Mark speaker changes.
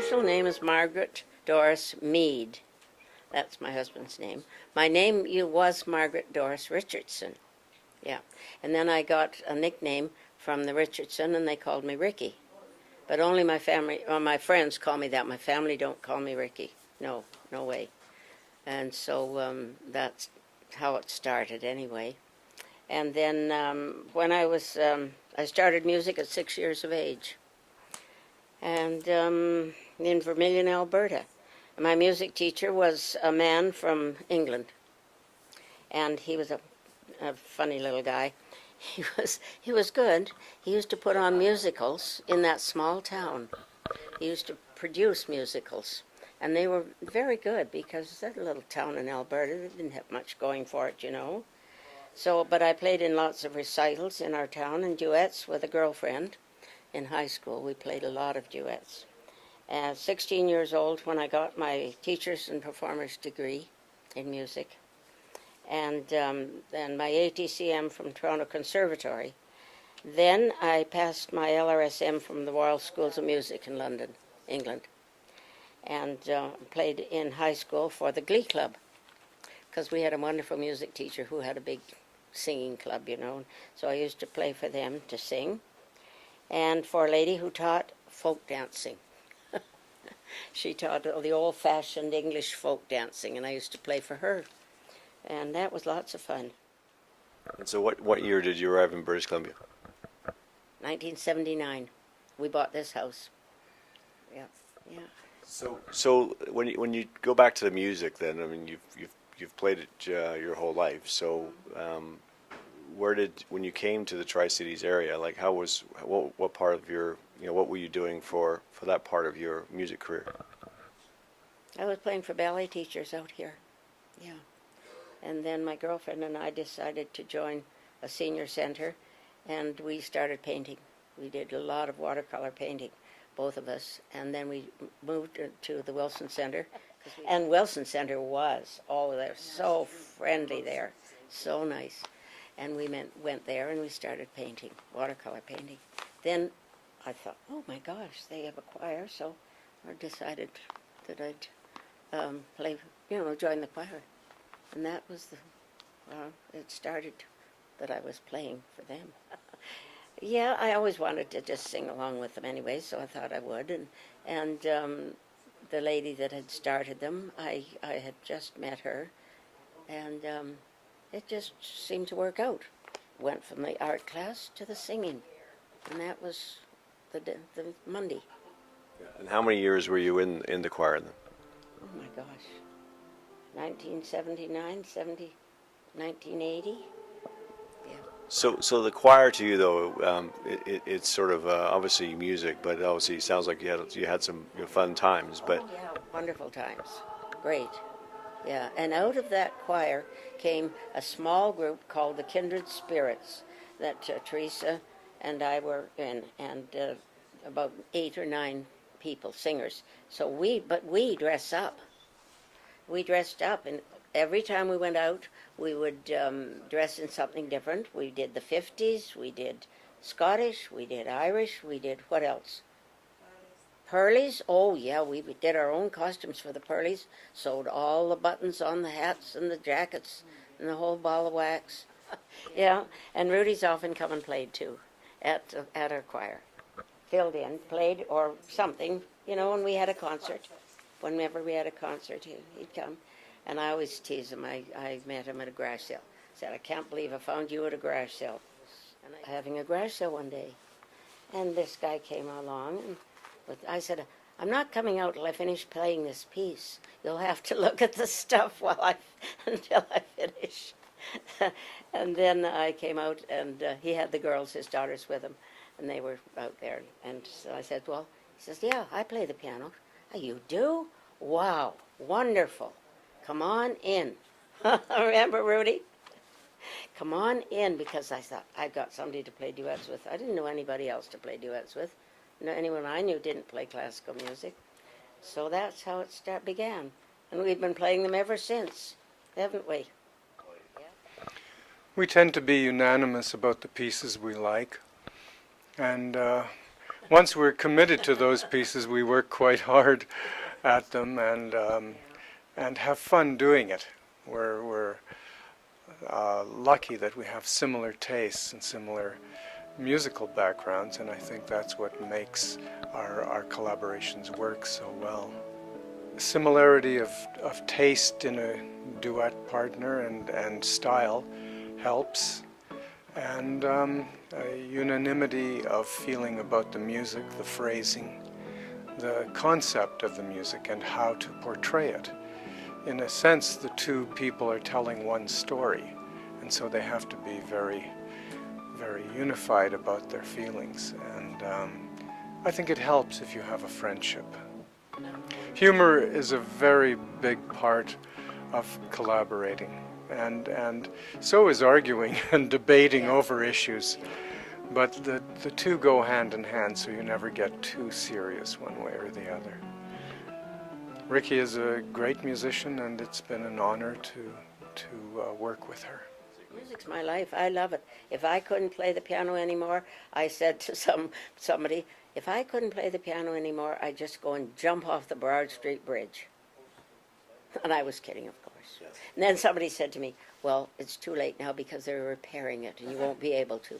Speaker 1: official name is Margaret Doris Mead. That's my husband's name. My name was Margaret Doris Richardson. Yeah. And then I got a nickname from the Richardson, and they called me Ricki. But only my family, or my friends call me that. My family don't call me Ricki. No, no way. And so that's how it started anyway. And then when I started music at 6 years of age. And in Vermilion, Alberta. My music teacher was a man from England. And he was a funny little guy. He was good. He used to put on musicals in that small town. He used to produce musicals. And they were very good because that little town in Alberta, they didn't have much going for it, you know. So, but I played in lots of recitals in our town and duets with a girlfriend. In high school, we played a lot of duets. 16 years old when I got my teacher's and performer's degree in music. And then my ATCM from Toronto Conservatory. Then I passed my LRSM from the Royal Schools of Music in London, England. And played in high school for the Glee Club, because we had a wonderful music teacher who had a big singing club, you know. So I used to play for them to sing. And for a lady who taught folk dancing. She taught the old-fashioned English folk dancing, and I used to play for her. And that was lots of fun.
Speaker 2: And so what year did you arrive in British Columbia?
Speaker 1: 1979. We bought this house. Yeah, yeah.
Speaker 2: So when you go back to the music, then I mean you've played it your whole life. So when you came to the Tri-Cities area, like what part of your what were you doing for that part of your music career?
Speaker 1: I was playing for ballet teachers out here. Yeah. And then my girlfriend and I decided to join a senior center, and we started painting. We did a lot of watercolor painting, both of us, and then we moved to the Wilson Center. And Wilson Center was, they're so friendly there, so nice. And we went there and we started painting, watercolor painting. Then I thought, oh my gosh, they have a choir, so I decided that I'd join the choir. And that was it started that I was playing for them. Yeah, I always wanted to just sing along with them anyway, so I thought I would. And the lady that had started them, I had just met her, and it just seemed to work out. Went from the art class to the singing, and that was the Monday.
Speaker 2: And how many years were you in the choir then?
Speaker 1: Oh my gosh. 1979, 1980. Yeah.
Speaker 2: So the choir to you though, it's sort of obviously music, but it obviously sounds like you had some fun times. But
Speaker 1: oh, yeah, wonderful times, great. Yeah, and out of that choir came a small group called the Kindred Spirits that Teresa and I were in, and about 8 or 9 people, singers. So we dress up. We dressed up, and every time we went out, we would dress in something different. We did the 50s, we did Scottish, we did Irish, we did what else? Pearlies? Oh, yeah, we did our own costumes for the Pearlies, sewed all the buttons on the hats and the jackets and the whole ball of wax. Yeah, and Rudy's often come and played, too, at our choir. Filled in, played, or something, when we had a concert. Whenever we had a concert, he'd come. And I always tease him. I met him at a garage sale. Said, I can't believe I found you at a garage sale. And having a garage sale one day. And this guy came along, and I said, I'm not coming out till I finish playing this piece. You'll have to look at the stuff until I finish. And then I came out, and he had the girls, his daughters, with him. And they were out there. And so I said, well, he says, yeah, I play the piano. Oh, you do? Wow, wonderful. Come on in. Remember, Rudy? Come on in, because I thought I'd got somebody to play duets with. I didn't know anybody else to play duets with. Anyone I knew didn't play classical music. So that's how it began. And we've been playing them ever since, haven't we?
Speaker 3: We tend to be unanimous about the pieces we like. And once we're committed to those pieces, we work quite hard at them and have fun doing it. We're lucky that we have similar tastes and similar musical backgrounds, and I think that's what makes our collaborations work so well. Similarity of taste in a duet partner and style helps, and a unanimity of feeling about the music, the phrasing, the concept of the music, and how to portray it. In a sense, the two people are telling one story, and so they have to be very, very unified about their feelings, and I think it helps if you have a friendship. Humor is a very big part of collaborating, and so is arguing and debating over issues. But the two go hand in hand, so you never get too serious one way or the other. Ricki is a great musician, and it's been an honor to work with her.
Speaker 1: Music's my life. I love it. If I couldn't play the piano anymore, I said to somebody, if I couldn't play the piano anymore, I'd just go and jump off the Broad Street Bridge. And I was kidding, of course. And then somebody said to me, well, it's too late now because they're repairing it and you won't be able to.